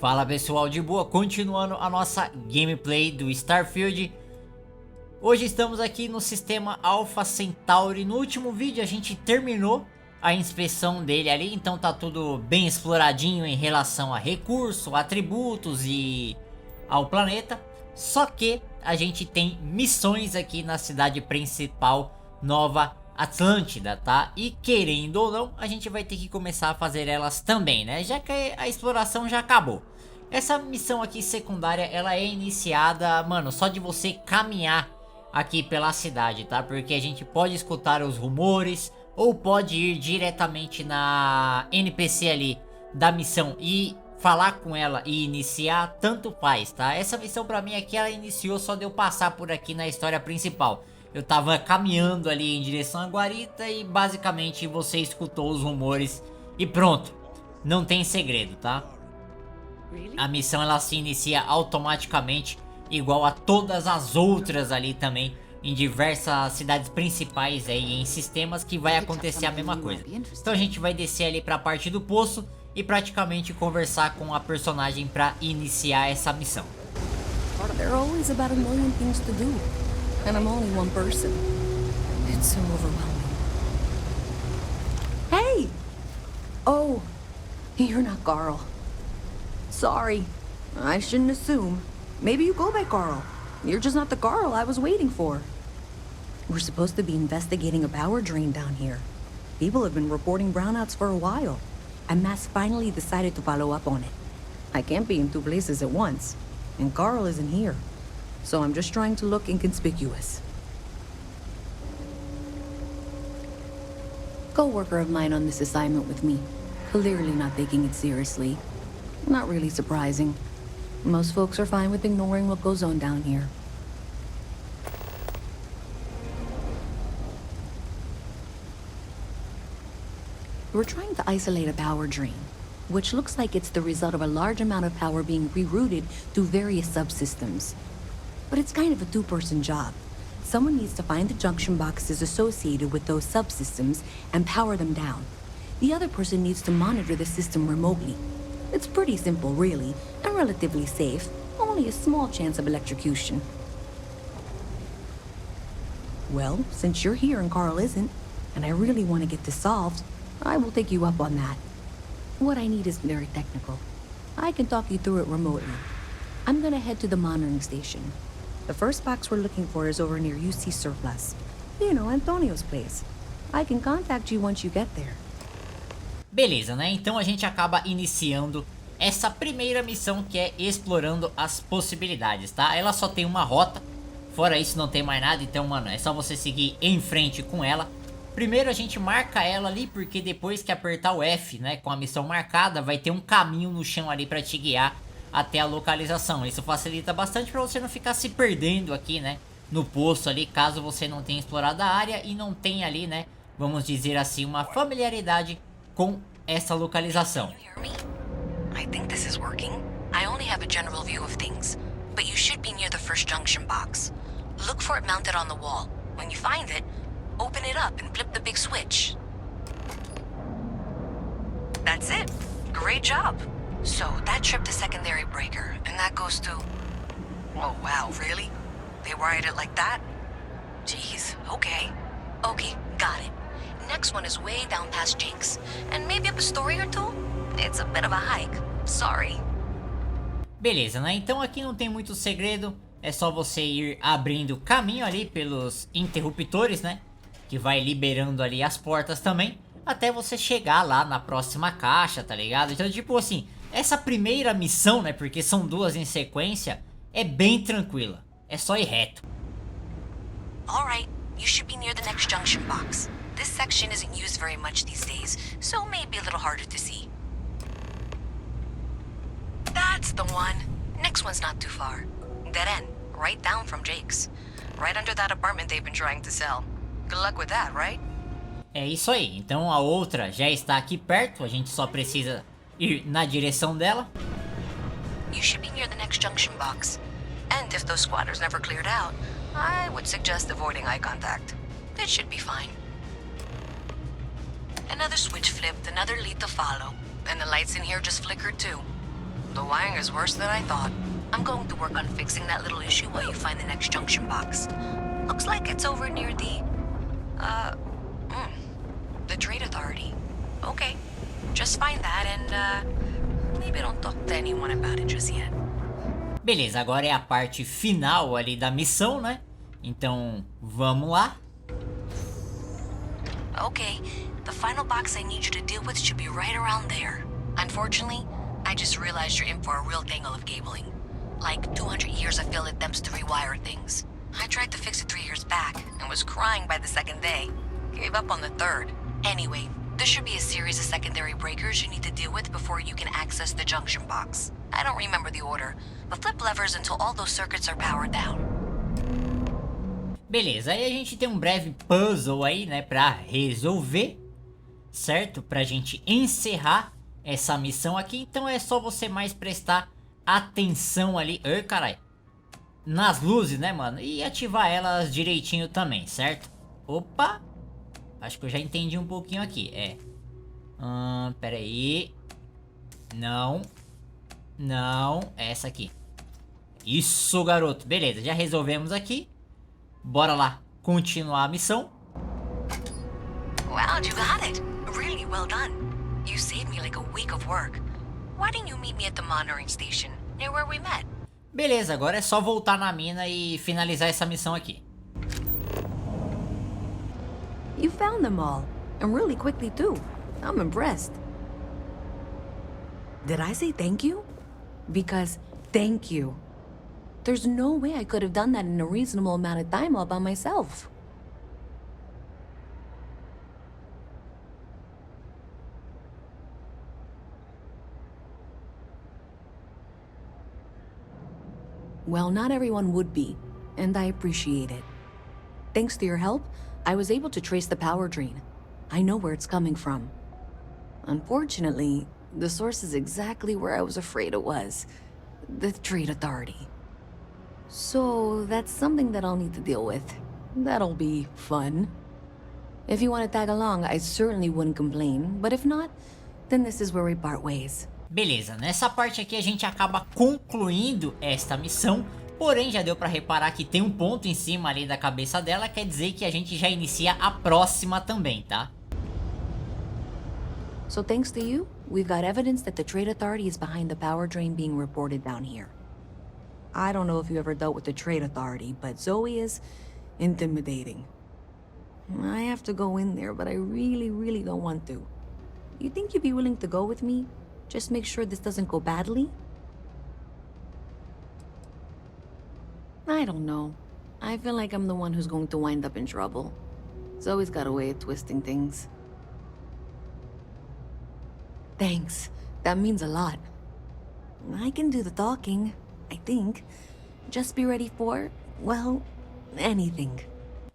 Fala pessoal, de boa, continuando a nossa gameplay do Starfield. Hoje estamos aqui no sistema Alpha Centauri. No último vídeo a gente terminou a inspeção dele ali, então tá tudo bem exploradinho em relação a recurso, atributos e ao planeta. Só que a gente tem missões aqui na cidade principal, Nova Atlântida, tá? E querendo ou não, a gente vai ter que começar a fazer elas também, né? Já que a exploração já acabou. Essa missão aqui secundária, ela é iniciada, mano, só de você caminhar aqui pela cidade, tá? Porque a gente pode escutar os rumores, ou pode ir diretamente na NPC ali da missão e falar com ela e iniciar, tanto faz, tá? Essa missão pra mim aqui, ela iniciou só de eu passar por aqui na história principal. Eu tava caminhando ali em direção à guarita e basicamente você escutou os rumores e pronto. Não tem segredo, tá? A missão ela se inicia automaticamente, igual a todas as outras ali também, em diversas cidades principais aí, em sistemas que vai acontecer a mesma coisa. Então a gente vai descer ali pra parte do poço e praticamente conversar com a personagem pra iniciar essa missão. There are always about a million things to do, and I'm only one person. It's so overwhelming. Hey! Oh, you're not Carl. Sorry, I shouldn't assume. Maybe you go by Carl. You're just not the Carl I was waiting for. We're supposed to be investigating a power drain down here. People have been reporting brownouts for a while, and Mass finally decided to follow up on it. I can't be in two places at once, and Carl isn't here, so I'm just trying to look inconspicuous. Co-worker of mine on this assignment with me, clearly not taking it seriously. Not really surprising. Most folks are fine with ignoring what goes on down here. We're trying to isolate a power drain, which looks like it's the result of a large amount of power being rerouted to various subsystems. But it's kind of a two-person job. Someone needs to find the junction boxes associated with those subsystems and power them down. The other person needs to monitor the system remotely. It's pretty simple, really, and relatively safe. Only a small chance of electrocution. Well, since you're here and Carl isn't, and I really want to get this solved, I will take you up on that. What I need is very technical. I can talk you through it remotely. I'm gonna head to the monitoring station. The first box we're looking for is over near UC Surplus. You know, Antonio's place. I can contact you once you get there. Beleza, né? Então a gente acaba iniciando essa primeira missão, que é explorando as possibilidades, tá? Ela só tem uma rota, fora isso não tem mais nada, então, mano, é só você seguir em frente com ela. Primeiro a gente marca ela ali, porque depois que apertar o F, né, com a missão marcada, vai ter um caminho no chão ali pra te guiar até a localização. Isso facilita bastante pra você não ficar se perdendo aqui, né, no poço ali, caso você não tenha explorado a área e não tenha ali, né, vamos dizer assim, uma familiaridade com essa localização. I think this is working. I only have a general view of things, but you should be near the first junction box. Look for it mounted on the wall. When you find it, open it up and flip the big switch. That's it. Great job. So that tripped a secondary breaker, and that goes to... Oh wow, really? They wired it like that? Jeez, okay. Okay, got it. Next one is way down past Jake's, and maybe up a story or two? It's a bit of a hike. Sorry. Beleza, né? Então aqui não tem muito segredo. É só você ir abrindo caminho ali pelos interruptores, né? Que vai liberando ali as portas também, até você chegar lá na próxima caixa, tá ligado? Então, tipo assim, essa primeira missão, né? Porque são duas em sequência, é bem tranquila. É só ir reto. Alright, you should be near the next junction box. This section isn't used very much these days, so maybe a little harder to see. That's the one. Next one's not too far. Dead end, right down from Jake's. Right under that apartment they've been trying to sell. Good luck with that, right? É isso aí. Então a outra já está aqui perto. A gente só precisa ir na direção dela. You should be near the next junction box. And if those squatters never cleared out, I would suggest avoiding eye contact. It should be fine. Another switch flipped, another lead to follow. And the lights in here just flickered too. The wiring is worse than I thought. I'm going to work on fixing that little issue while you find the next junction box. Looks like it's over near the Trade Authority. Okay, just find that and, maybe don't talk to anyone about it just yet. Beleza, agora é a parte final ali da missão, né? Então, vamos lá. Okay, the final box I need you to deal with should be right around there. Unfortunately, I just realized you're in for a real tangle of cabling. Like 200 years of field attempts to rewire things. I tried to fix it 3 years back and was crying by the second day. Gave up on the third. Anyway, there should be a series of secondary breakers you need to deal with before you can access the junction box. I don't remember the order, but flip levers until all those circuits are powered down. Beleza, aí a gente tem um breve puzzle aí, né, pra resolver, certo? Pra gente encerrar essa missão aqui, então é só você mais prestar atenção ali, ai carai, nas luzes, né, mano? E ativar elas direitinho também, certo? Opa, acho que eu já entendi um pouquinho aqui, pera aí, não, essa aqui. Isso, garoto, beleza, já resolvemos aqui. Bora lá, continuar a missão. Wow, you got it. Really well done. You saved me like a week of work. Why didn't you meet me at the monitoring station, near where we met? Beleza, agora é só voltar na mina e finalizar essa missão aqui. You found them all, and really quickly too. I'm impressed. Did I say thank you? Because thank you. There's no way I could have done that in a reasonable amount of time all by myself. Well, not everyone would be, and I appreciate it. Thanks to your help, I was able to trace the power drain. I know where it's coming from. Unfortunately, the source is exactly where I was afraid it was. The Trade Authority. So, that's something that I'll need to deal with. That'll be fun. If you want to tag along, I certainly wouldn't complain, but if not, then this is where we part ways. Beleza, nessa parte aqui a gente acaba concluindo esta missão, porém já deu pra reparar que tem um ponto em cima ali da cabeça dela, quer dizer que a gente já inicia a próxima também, tá? So thanks to you, we've got evidence that the Trade Authority is behind the power drain being reported down here. I don't know if you ever dealt with the Trade Authority, but Zoe is intimidating. I have to go in there, but I really don't want to. You think you'd be willing to go with me? Just make sure this doesn't go badly? I don't know. I feel like I'm the one who's going to wind up in trouble. Zoe's got a way of twisting things. Thanks. That means a lot. I can do the talking, I think. Just be ready for, well, anything.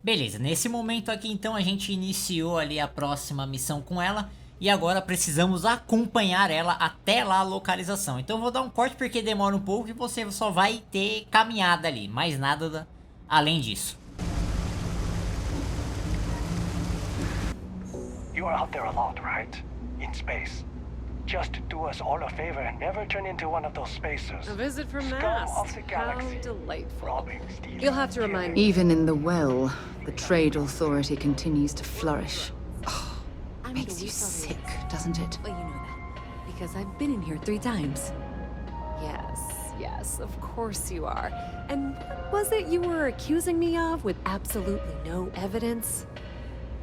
Beleza, nesse momento aqui então a gente iniciou ali a próxima missão com ela. E agora precisamos acompanhar ela até lá a localização. Então eu vou dar um corte porque demora um pouco e você só vai ter caminhada ali. Mais nada além disso. You are out there a lot, right? In space. Just do us all a favor and never turn into one of those spacers. A visit from Scum Mass. of the How galaxy. delightful. Robbing, stealing, You'll have to remind me. Even in the well, the Trade Authority continues to flourish. Oh, makes you sick, doesn't it? Well, you know that. Because I've been in here 3 times. Yes, of course you are. And what was it you were accusing me of with absolutely no evidence?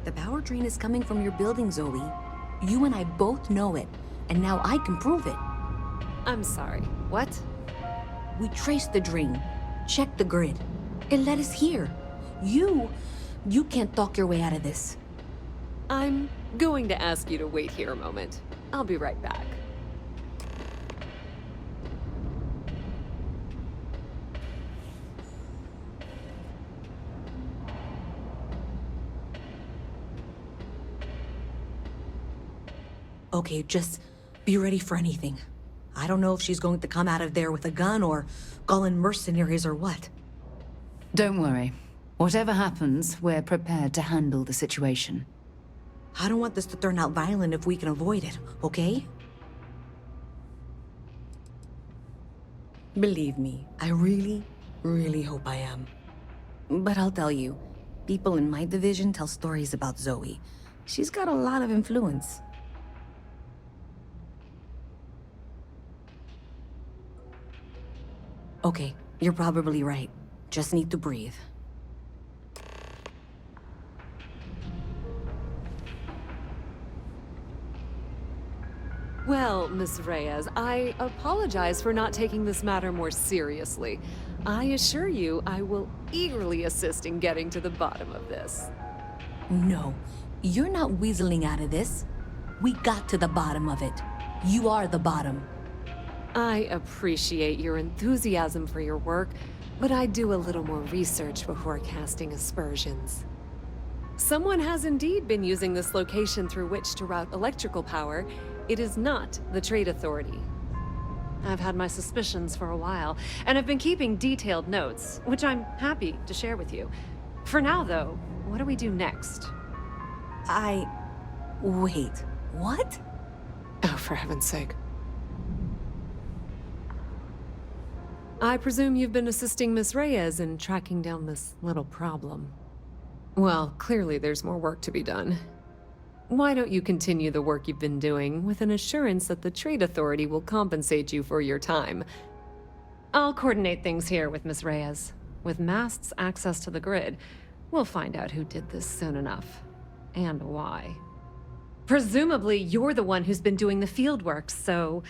The power drain is coming from your building, Zoe. You and I both know it. And now I can prove it. I'm sorry, what? We traced the drain. Checked the grid. It led us here. You can't talk your way out of this. I'm going to ask you to wait here a moment. I'll be right back. Okay, just be ready for anything. I don't know if she's going to come out of there with a gun or call in mercenaries or what. Don't worry. Whatever happens, we're prepared to handle the situation. I don't want this to turn out violent if we can avoid it, okay? Believe me, I really hope I am. But I'll tell you, people in my division tell stories about Zoe. She's got a lot of influence. Okay, you're probably right. Just need to breathe. Well, Miss Reyes, I apologize for not taking this matter more seriously. I assure you I will eagerly assist in getting to the bottom of this. No, you're not weaseling out of this. We got to the bottom of it. You are the bottom. I appreciate your enthusiasm for your work, but I do a little more research before casting aspersions. Someone has indeed been using this location through which to route electrical power. It is not the Trade Authority. I've had my suspicions for a while, and I've been keeping detailed notes, which I'm happy to share with you. For now, though, what do we do next? Wait, what? Oh, for heaven's sake. I presume you've been assisting Miss Reyes in tracking down this little problem. Well, clearly there's more work to be done. Why don't you continue the work you've been doing with an assurance that the Trade Authority will compensate you for your time? I'll coordinate things here with Miss Reyes. With Mast's access to the grid, we'll find out who did this soon enough. And why. Presumably, you're the one who's been doing the field work, so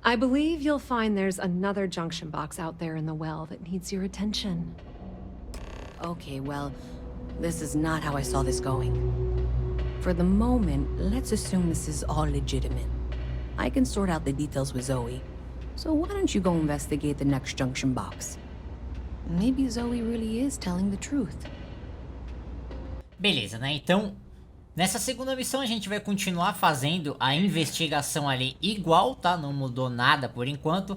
I believe you'll find there's another junction box out there in the well that needs your attention. Okay, well, this is not how I saw this going. For the moment, let's assume this is all legitimate. I can sort out the details with Zoe. So why don't you go investigate the next junction box? Maybe Zoe really is telling the truth. Beleza, né? Então, nessa segunda missão a gente vai continuar fazendo a investigação ali igual, tá? Não mudou nada por enquanto.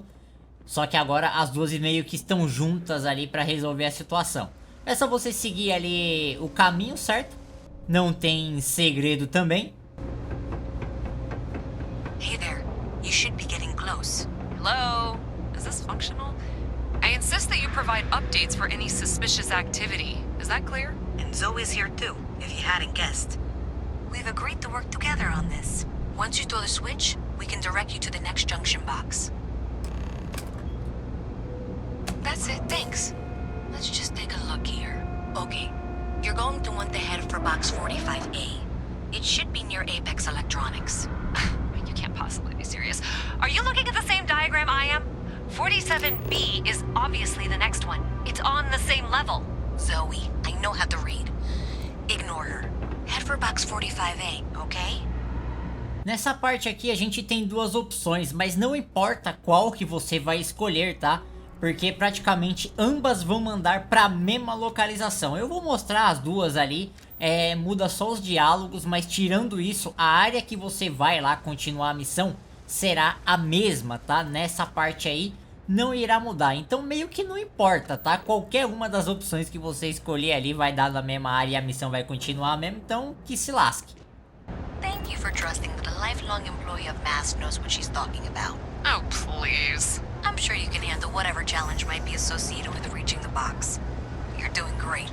Só que agora as duas meio que estão juntas ali pra resolver a situação. É só você seguir ali o caminho, certo? Não tem segredo também. Hey there. You should be getting close. Hello? Is this functional? I insist that you provide updates for any suspicious activity. Is that clear? And Zoe's here too, if you hadn't guessed. We've agreed to work together on this. Once you throw the switch, we can direct you to the next junction box. That's it, thanks. Let's just take a look here. Okay, you're going to want to head for box 45A. It should be near Apex Electronics. You can't possibly be serious. Are you looking at the same diagram I am? 47B is obviously the next one. It's on the same level. Zoe, I know how to read. Ignore her. Head for box 45A, okay? Nessa parte aqui a gente tem duas opções, mas não importa qual que você vai escolher, tá? Porque praticamente ambas vão mandar para a mesma localização. Eu vou mostrar as duas ali, muda só os diálogos, mas tirando isso, a área que você vai lá continuar a missão será a mesma, tá? Nessa parte aí não irá mudar, então meio que não importa, tá? Qualquer uma das opções que você escolher ali vai dar na mesma área e a missão vai continuar mesmo, então que se lasque. Thank you for trusting that a lifelong employee of MAST knows what she's talking about. Oh, please. I'm sure you can handle whatever challenge might be associated with reaching the box. You're doing great.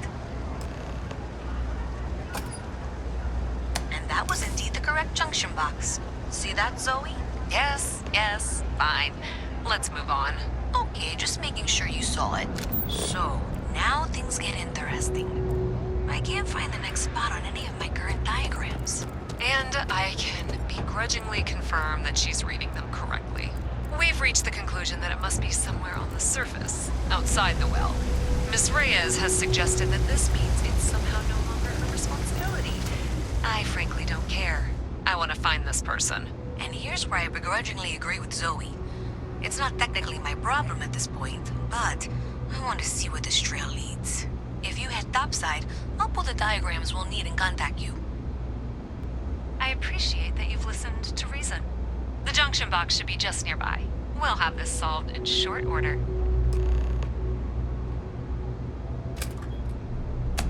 And that was indeed the correct junction box. See that, Zoe? Yes, fine. Let's move on. Okay, just making sure you saw it. So, now things get interesting. I can't find the next spot on any of my current diagrams. And I can begrudgingly confirm that she's reading them correctly. We've reached the conclusion that it must be somewhere on the surface, outside the well. Miss Reyes has suggested that this means it's somehow no longer her responsibility. I frankly don't care. I want to find this person. And here's where I begrudgingly agree with Zoe. It's not technically my problem at this point, but I want to see where this trail leads. If you head topside, I'll pull the diagrams we'll need and contact you. I appreciate that you've listened to reason. The junction box should be just nearby. We'll have this solved in short order.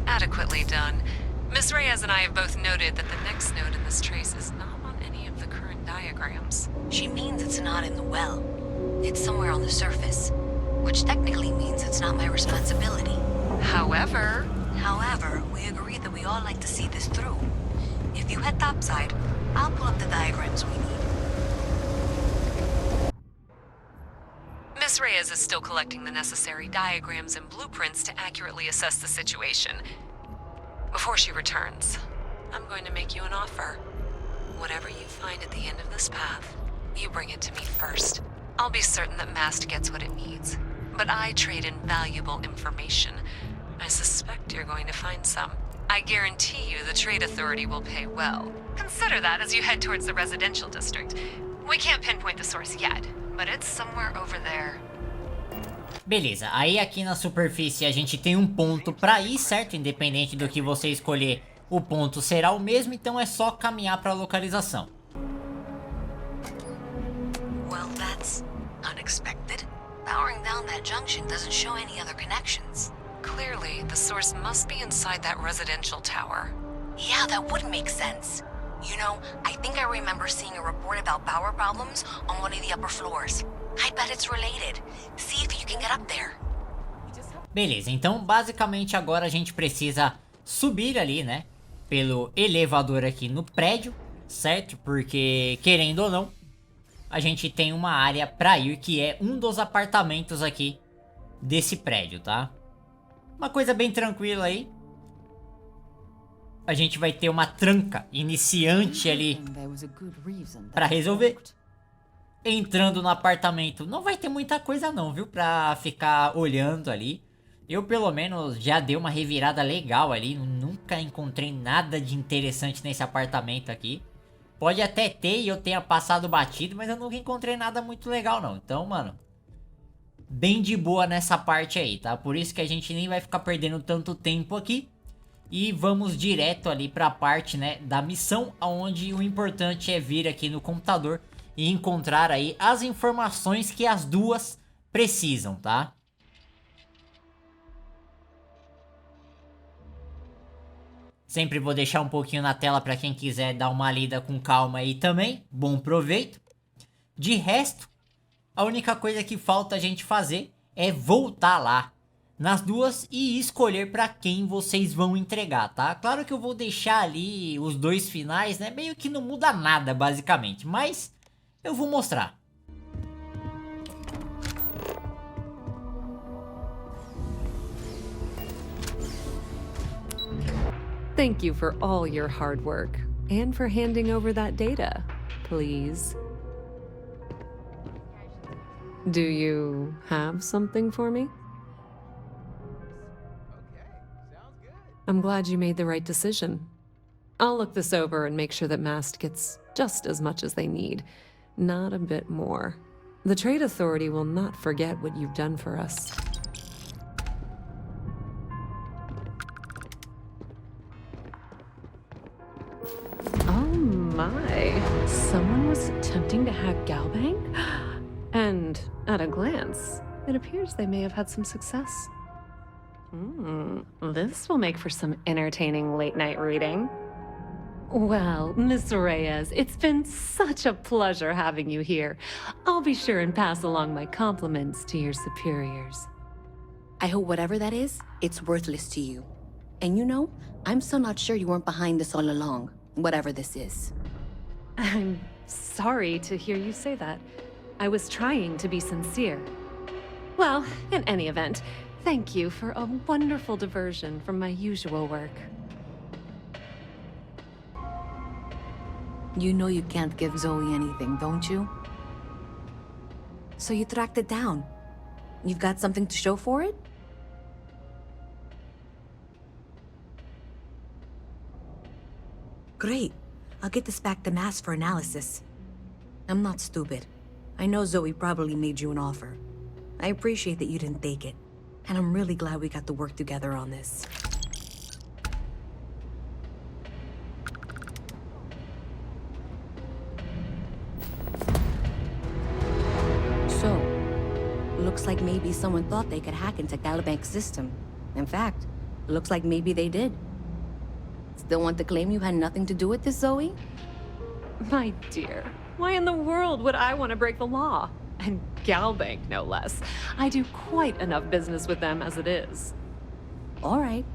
Adequately done. Miss Reyes and I have both noted that the next node in this trace is not on any of the current diagrams. She means it's not in the well. It's somewhere on the surface. which technically means it's not my responsibility. However, However, we agreed that we all like to see this through. If you head topside, I'll pull up the diagrams we need. Miss Reyes is still collecting the necessary diagrams and blueprints to accurately assess the situation. Before she returns, I'm going to make you an offer. Whatever you find at the end of this path, you bring it to me first. I'll be certain that Mast gets what it needs, but I trade in valuable information. I suspect you're going to find some. I guarantee you the Trade Authority will pay well. Consider that as you head towards the residential district. We can't pinpoint the source yet, but it's somewhere over there. Beleza, aí aqui na superfície a gente tem um ponto pra ir, certo? Independente do que você escolher, o ponto será o mesmo, então é só caminhar pra localização. Well, that's unexpected. Powering down that junction doesn't show any other connections. Clearly, the source must be inside that residential tower. Yeah, that would make sense. You know, I think I remember seeing a report about power problems on one of the upper floors. I bet it's related. See if you can get up there. Beleza, então basicamente agora a gente precisa subir ali, né? Pelo elevador aqui no prédio, certo? Porque, querendo ou não, a gente tem uma área pra ir que é um dos apartamentos aqui desse prédio, tá? Uma coisa bem tranquila aí. A gente vai ter uma tranca iniciante ali pra resolver. Entrando no apartamento, não vai ter muita coisa não, viu? Pra ficar olhando ali. Eu pelo menos já dei uma revirada legal ali. Nunca encontrei nada de interessante nesse apartamento aqui. Pode até ter e eu tenha passado batido, mas eu nunca encontrei nada muito legal não. Então, mano, bem de boa nessa parte aí, tá? Por isso que a gente nem vai ficar perdendo tanto tempo aqui. E vamos direto ali pra parte, né, da missão, onde o importante é vir aqui no computador e encontrar aí as informações que as duas precisam, tá? Sempre vou deixar um pouquinho na tela para quem quiser dar uma lida com calma aí também. Bom proveito. De resto, a única coisa que falta a gente fazer é voltar lá nas duas e escolher para quem vocês vão entregar, tá? Claro que eu vou deixar ali os dois finais, né? Meio que não muda nada, basicamente, mas eu vou mostrar. Thank you for all your hard work and for handing over that data, please. Do you have something for me? I'm glad you made the right decision. I'll look this over and make sure that Mast gets just as much as they need, not a bit more. The Trade Authority will not forget what you've done for us. Oh my, someone was attempting to hack Galbang? And at a glance, it appears they may have had some success. This will make for some entertaining late-night reading. Well, Miss Reyes, it's been such a pleasure having you here. I'll be sure and pass along my compliments to your superiors. I hope whatever that is, it's worthless to you. And you know, I'm still not sure you weren't behind this all along, whatever this is. I'm sorry to hear you say that. I was trying to be sincere. Well, in any event, thank you for a wonderful diversion from my usual work. You know you can't give Zoe anything, don't you? So you tracked it down. You've got something to show for it? Great. I'll get this back to Mass for analysis. I'm not stupid. I know Zoe probably made you an offer. I appreciate that you didn't take it. And I'm really glad we got to work together on this. So, looks like maybe someone thought they could hack into Galabank's system. In fact, looks like maybe they did. Still want to claim you had nothing to do with this, Zoe? My dear, why in the world would I want to break the law? And Galbank, no less. I do quite enough business with them as it is. All right.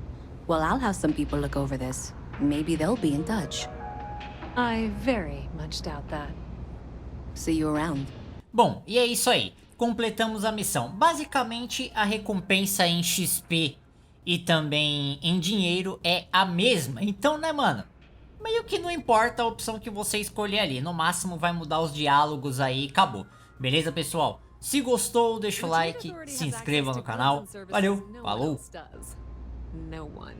Well, I'll have some people look over this. Maybe they'll be in touch. I very much doubt that. See you around. Bom, e é isso aí. Completamos a missão. Basicamente, a recompensa em XP e também em dinheiro é a mesma. Então, né, mano? Meio que não importa a opção que você escolher ali. No máximo vai mudar os diálogos aí e acabou. Beleza, pessoal? Se gostou, deixa o like, se inscreva no canal. Valeu, falou! No one.